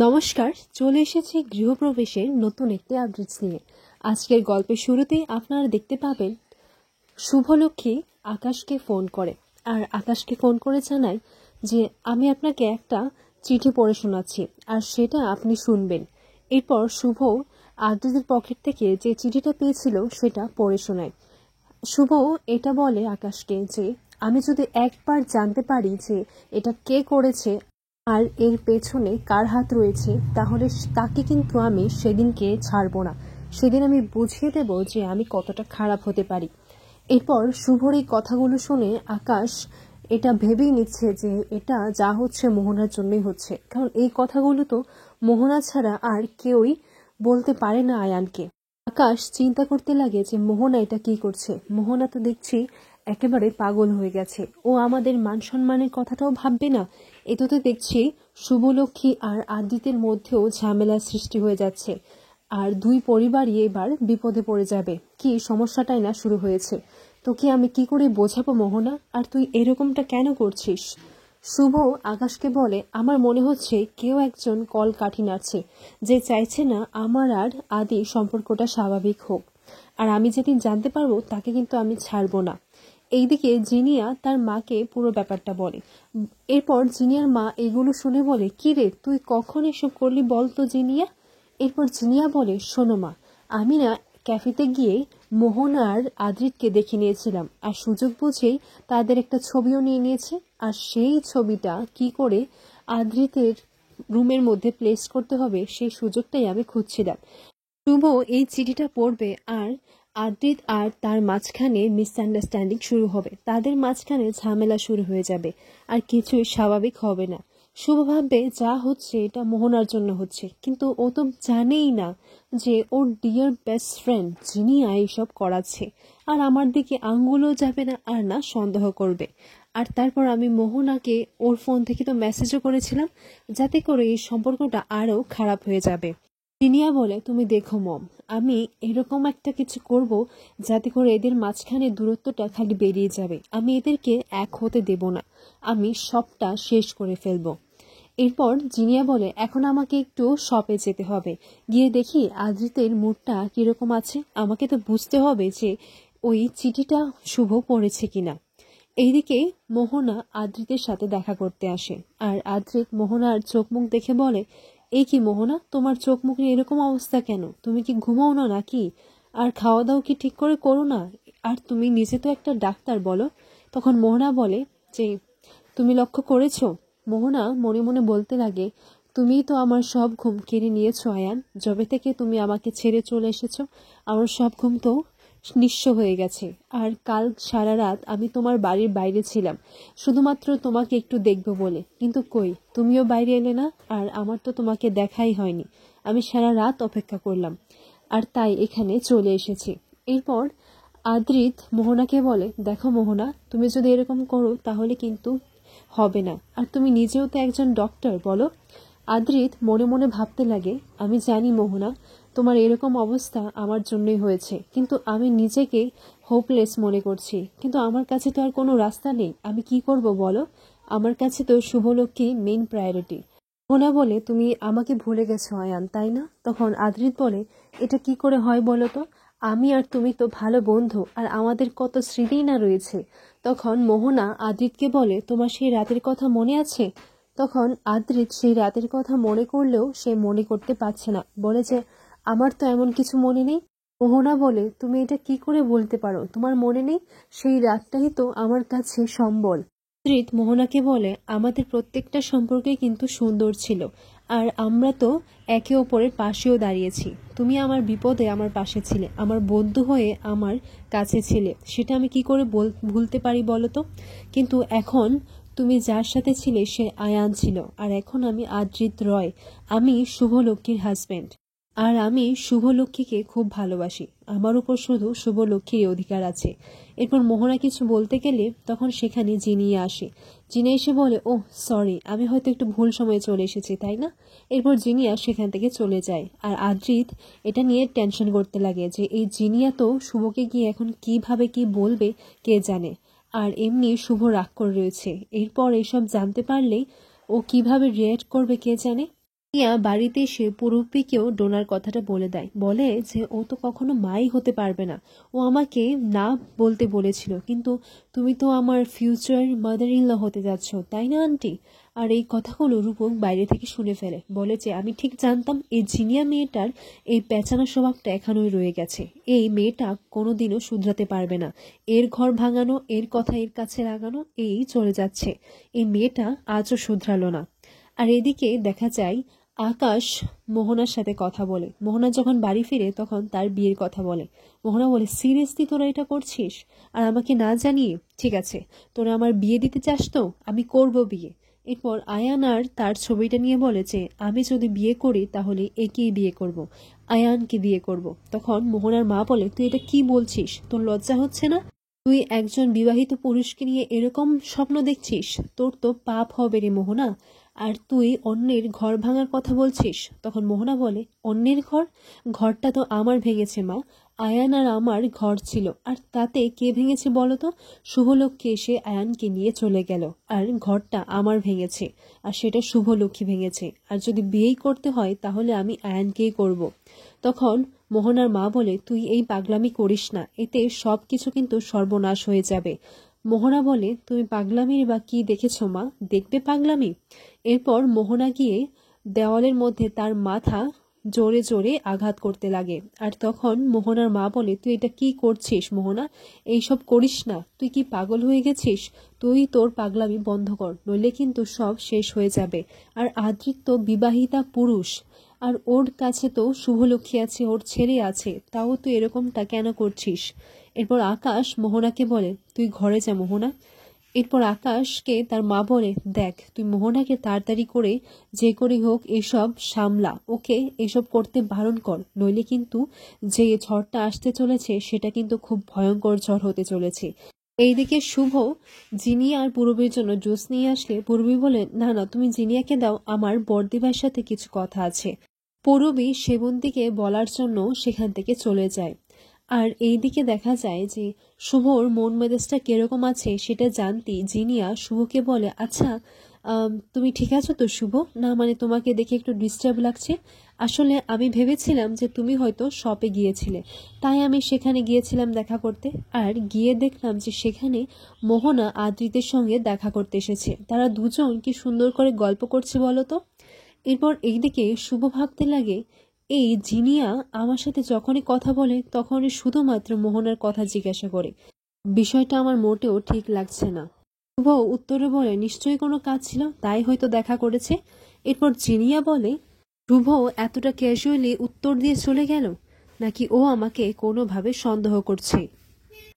নমস্কার, চলে এসেছি গৃহপ্রবেশের নতুন একটি আপডেটস নিয়ে। আজকের গল্পের শুরুতেই আপনারা দেখতে পাবেন শুভলক্ষ্মী আকাশকে ফোন করে, আর আকাশকে ফোন করে জানায় যে আমি আপনাকে একটা চিঠি পড়ে শোনাচ্ছি আর সেটা আপনি শুনবেন। এরপর শুভ আদ্রিতের পকেট থেকে যে চিঠিটা পেয়েছিল সেটা পড়ে শোনায়। শুভ এটা বলে আকাশকে যে আমি যদি একবার জানতে পারি যে এটা কে করেছে আর এর পেছনে কার হাত রয়েছে, তাহলে তাকে কিন্তু আমি সেদিনকে ছাড়বো না। সেদিন আমি বুঝিয়ে দেব যে আমি কতটা খারাপ হতে পারি। এরপর শুভর এই কথাগুলো শুনে আকাশ এটা ভেবেই নিচ্ছে যে এটা যা হচ্ছে মোহনার জন্যই হচ্ছে, কারণ এই কথাগুলো তো মোহনা ছাড়া আর কেউই বলতে পারে না আয়ানকে। আকাশ চিন্তা করতে লাগে যে মোহনা এটা কি করছে। মোহনা তো দেখছি একেবারে পাগল হয়ে গেছে, ও আমাদের মান সম্মানের কথাটাও ভাববে না। এটাতে দেখছি শুভলক্ষ্মী আর আদিতের মধ্যেও ঝামেলার সৃষ্টি হয়ে যাচ্ছে, আর দুই পরিবারই এবার বিপদে পড়ে যাবে। কি সমস্যাটাই না শুরু হয়েছে। তোকে আমি কি করে বোঝাবো মোহনা, আর তুই এরকমটা কেন করছিস? শুভ আকাশকে বলে আমার মনে হচ্ছে কেউ একজন কল কাঠি নাড়ছে, যে চাইছে না আমার আর আদি সম্পর্কটা স্বাভাবিক হোক, আর আমি যেদিন জানতে পারবো তাকে কিন্তু আমি ছাড়বো না। এইদিকে জিনিয়া তার মাকে পুরো ব্যাপারটা বলে। এরপর জিনিয়ার মা এগুলো শুনে বলে কি রে, তুই কখন এসব করলি বল তো জিনিয়া। এরপর জিনিয়া বলে শোনো মা, আমি না ক্যাফেতে গিয়ে মোহনা আর আদ্রিতকে দেখে নিয়েছিলাম, আর সুযোগ বুঝেই তাদের একটা ছবিও নিয়ে নিয়েছি, আর সেই ছবিটা কি করে আদ্রিতের রুমের মধ্যে প্লেস করতে হবে সেই সুযোগটাই আমি খুঁজছিলাম। শুভ এই চিঠিটা পড়বে আর আদ্রিত আর তার মাঝখানে মিসআন্ডারস্ট্যান্ডিং শুরু হবে, তাদের মাঝখানে ঝামেলা শুরু হয়ে যাবে, আর কিছুই স্বাভাবিক হবে না। শুভ ভাববে যা হচ্ছে এটা মোহনার জন্য হচ্ছে, কিন্তু ও তো জানেই না যে ওর ডিয়ার বেস্ট ফ্রেন্ড জিনিয়া এইসব করাচ্ছে, আর আমার দিকে আঙ্গুলও যাবে না আর না সন্দেহ করবে। আর তারপর আমি মোহনাকে ওর ফোন থেকে তো মেসেজও করেছিলাম, যাতে করে এই সম্পর্কটা আরও খারাপ হয়ে যাবে। জিনিয়া বলে তুমি দেখো মম, আমি এরকম একটা কিছু করব যাতে করে এদের মাঝখানে দূরত্বটা খালি বেরিয়ে যাবে। আমি এদেরকে এক হতে দেব না, আমি সবটা শেষ করে ফেলবো। এরপর জিনিয়া বলে এখন আমাকে একটু শপে যেতে হবে, গিয়ে দেখি আদ্রিতের মুডটা কিরকম আছে, আমাকে তো বুঝতে হবে যে ওই চিঠিটা শুভ পড়েছে কিনা। এইদিকে মোহনা আদ্রিতের সাথে দেখা করতে আসে, আর আদ্রিত মোহনার চোখ মুখ দেখে বলে এই কি মোহনা, তোমার চোখ মুখের এরকম অবস্থা কেন? তুমি কি ঘুমাও না নাকি? আর খাওয়া দাওয়া কি ঠিক করে করো না? আর তুমি নিজে তো একটা ডাক্তার, বলো। তখন মোহনা বলে যে তুমি লক্ষ্য করেছো? মোহনা মনে মনে বলতে লাগে তুমিই তো আমার সব ঘুম কেড়ে নিয়েছো আয়ান, যবে থেকে তুমি আমাকে ছেড়ে চলে এসেছো আমার সব ঘুম তো নিঃস্ব হয়ে গেছে। আর কাল সারা রাত আমি তোমার বাড়ির বাইরে ছিলাম শুধুমাত্র তোমাকে একটু দেখবো বলে, কিন্তু কই তুমিও বাইরে এলে না, আর আমার তো তোমাকে দেখাই হয়নি। আমি সারা রাত অপেক্ষা করলাম, আর তাই এখানে চলে এসেছি। এরপর আদ্রিত মোহনাকে বলে দেখো মোহনা, তুমি যদি এরকম করো তাহলে কিন্তু হবে না, আর তুমি নিজেও তো একজন ডক্টর, বলো। আদ্রিত মনে মনে ভাবতে লাগে আমি জানি মোহনা, তোমার এরকম অবস্থা আমার জন্যই হয়েছে, কিন্তু আমি নিজেকে হোপলেস মনে করছি, কিন্তু আমার কাছে তো আর কোনো রাস্তা নেই। আমি কি করব বলো? আমার কাছে তো শুভলক্ষ্মী মেইন প্রায়োরিটি। মোহনা বলে তুমি আমাকে ভুলে গেছো আয়ান, তাই না? তখন আদ্রিত বলে এটা কি করে হয় বলো তো, আমি আর তুমি তো ভালো বন্ধু, আর আমাদের কত স্মৃতি না রয়েছে। তখন মোহনা আদ্রিতকে বলে তোমার সেই রাতের কথা মনে আছে? তখন আদ্রিত সেই রাতের কথা মনে করলেও সে মনে করতে পারছে না, বলে যে আমার তো এমন কিছু মনে নেই। মোহনা বলে তুমি এটা কি করে বলতে পারো তোমার মনে নেই? সেই রাতটাই তো আমার কাছে সম্বল। আদ্রিত মোহনাকে বলে আমাদের প্রত্যেকটা সম্পর্কে কিন্তু সুন্দর ছিল, আর আমরা তো একে অপরের পাশেও দাঁড়িয়েছি। তুমি আমার বিপদে আমার পাশে ছিলে, আমার বন্ধু হয়ে আমার কাছে ছিলে, সেটা আমি কি করে ভুলতে পারি বলো তো? কিন্তু এখন তুমি যার সাথে ছিলে সে আয়ান ছিল, আর এখন আমি আদ্রিত রয়, আমি শুভলক্ষ্মীর হাজবেন্ড, আর আমি শুভলক্ষ্মীকে খুব ভালোবাসি, আমার উপর শুধু শুভলক্ষ্মীর অধিকার আছে। এরপর মোহনা কিছু বলতে গেলে তখন সেখানে জিনিয়া আসে। জিনিয়া এসে বলে ও সরি, আমি হয়তো একটু ভুল সময়ে চলে এসেছি, তাই না? এরপর জিনিয়া সেখান থেকে চলে যায়, আর আদ্রিত এটা নিয়ে টেনশন করতে লাগে যে এই জিনিয়া তো শুভকে গিয়ে এখন কিভাবে কি বলবে কে জানে, আর এমনি শুভ রাগ করে রয়েছে, এরপর এসব জানতে পারলেই ও কিভাবে রিয়্যাক্ট করবে কে জানে। জিনিয়া বাড়িতে এসে পূরবীকেও ডোনার কথাটা বলে দেয়, বলে যে ও তো কখনো মাই হতে পারবে না, ও আমাকে না বলতে বলেছিল, কিন্তু তুমি তো আমার ফিউচার মাদার ইন ল হতে যাচ্ছ, তাই না আন্টি? আর এই কথাগুলো রূপক বাইরে থেকে শুনে ফেলে, বলে যে আমি ঠিক জানতাম এই জিনিয়া মেয়েটার এই পেঁচানো স্বভাবটা এখনোই রয়ে গেছে, এই মেয়েটা কোনোদিনও শুধরাতে পারবে না, এর ঘর ভাঙানো, এর কথা এর কাছে লাগানো, এই চলে যাচ্ছে, এই মেয়েটা আজও শুধরালো না। আর এদিকে দেখা যায় আকাশ মোহনার সাথে কথা বলে, মোহনা যখন বাড়ি ফিরে তখন তার বিয়ের কথা বলে। মোহনা বলে, সিরিয়াসলি তোরা এটা করছিস আর আমাকে না জানিয়ে? ঠিক আছে, তোরা আমার বিয়ে দিতে চাস তো আমি করব বিয়ে। এরপর আয়ান আর তার ছবিটা নিয়ে বলে যে আমি যদি বিয়ে করি তাহলে একেই বিয়ে করব, আয়ানকে বিয়ে করব। তখন মোহনার মা বলে, তুই এটা কি বলছিস, তোর লজ্জা হচ্ছে না? তুই একজন বিবাহিত পুরুষকে নিয়ে এরকম স্বপ্ন দেখছিস? তোর তো পাপ হবে রে মোহনা, আর তুই অন্যের ঘর ভাঙার কথা বলছিস। তখন মোহনা বলে, অন্যের ঘর? ঘরটা তো আমার ভেঙেছে মা, আয়ান আর আমার ঘর ছিল, আর তাতে কে ভেঙেছে বলো তো? শুভলক্ষ্মী এসে আয়ানকে নিয়ে চলে গেল, আর ঘরটা আমার ভেঙেছে, আর সেটা শুভলক্ষ্মী ভেঙেছে, আর যদি বিয়েই করতে হয় তাহলে আমি আয়ানকেই করব। তখন মোহনার মা বলে, তুই এই পাগলামি করিস না, এতে সব কিছু কিন্তু সর্বনাশ হয়ে যাবে। মোহনা বলে, তুমি পাগলামির বা কি দেখেছ মা, দেখবে পাগলামি? এরপর মোহনা গিয়ে দেওয়ালের মধ্যে তার মাথা জোরে জোরে আঘাত করতে লাগে। আর তখন মোহনার মা বলে, তুই এটা কি করছিস মোহনা, এইসব করিস না, তুই কি পাগল হয়ে গেছিস? তুই তোর পাগলামি বন্ধ কর, নইলে কিন্তু সব শেষ হয়ে যাবে। আর আদৃত্য বিবাহিতা পুরুষ, আর ওর কাছে তো শুভলক্ষ্মী আছে, ওর ছেলে আছে, তাও তুই এরকমটা কেন করছিস? এরপর আকাশ মোহনাকে বলে, তুই ঘরে যা মোহনা। এরপর আকাশকে তার মা বলে, দেখ তুই মোহনাকে তাড়াতাড়ি করে যে করে হোক এসব সামলা, ওকে এসব করতে বারণ কর, নইলে কিন্তু যে ঝড়টা আসতে চলেছে সেটা কিন্তু খুব ভয়ঙ্কর ঝড় হতে চলেছে। এইদিকে শুভ জিনিয়া আর পূরবীর জন্য জুস নিয়ে আসলে পূরবী বলে, না না তুমি জিনিয়াকে দাও, আমার বড়দিভাইয়ের সাথে কিছু কথা আছে। পূরবী সেবন্তীকে বলার জন্য সেখান থেকে চলে যায়। আর এইদিকে দেখা যায় যে শুভর মন মেজাজটা কিরকম আছে সেটা জানতে জিনিয়া শুভকে বলে, আচ্ছা তুমি ঠিক আছো তো শুভ? না মানে তোমাকে দেখে একটু ডিস্টার্ব লাগছে। আসলে আমি ভেবেছিলাম যে তুমি হয়তো শপে গিয়েছিলে, তাই আমি সেখানে গিয়েছিলাম দেখা করতে, আর গিয়ে দেখলাম যে সেখানে মোহনা আদ্রিতের সঙ্গে দেখা করতে এসেছে, তারা দুজন কি সুন্দর করে গল্প করছে বলো তো। এরপর এইদিকে শুভ ভাবতে লাগে, এই জিনিয়া আমার সাথে যখনই কথা বলে তখনই শুধুমাত্র মোহনার কথা জিজ্ঞাসা করে, বিষয়টা আমার মোটেও ঠিক লাগছে না। শুভ উত্তরে বলে, নিশ্চয়ই কোনো কাজ ছিল, তাই হয়তো দেখা করেছে। এরপর জিনিয়া বলে, শুভ এতটা ক্যাজুয়ালি উত্তর দিয়ে চলে গেল, নাকি ও আমাকে কোনোভাবে সন্দেহ করছে?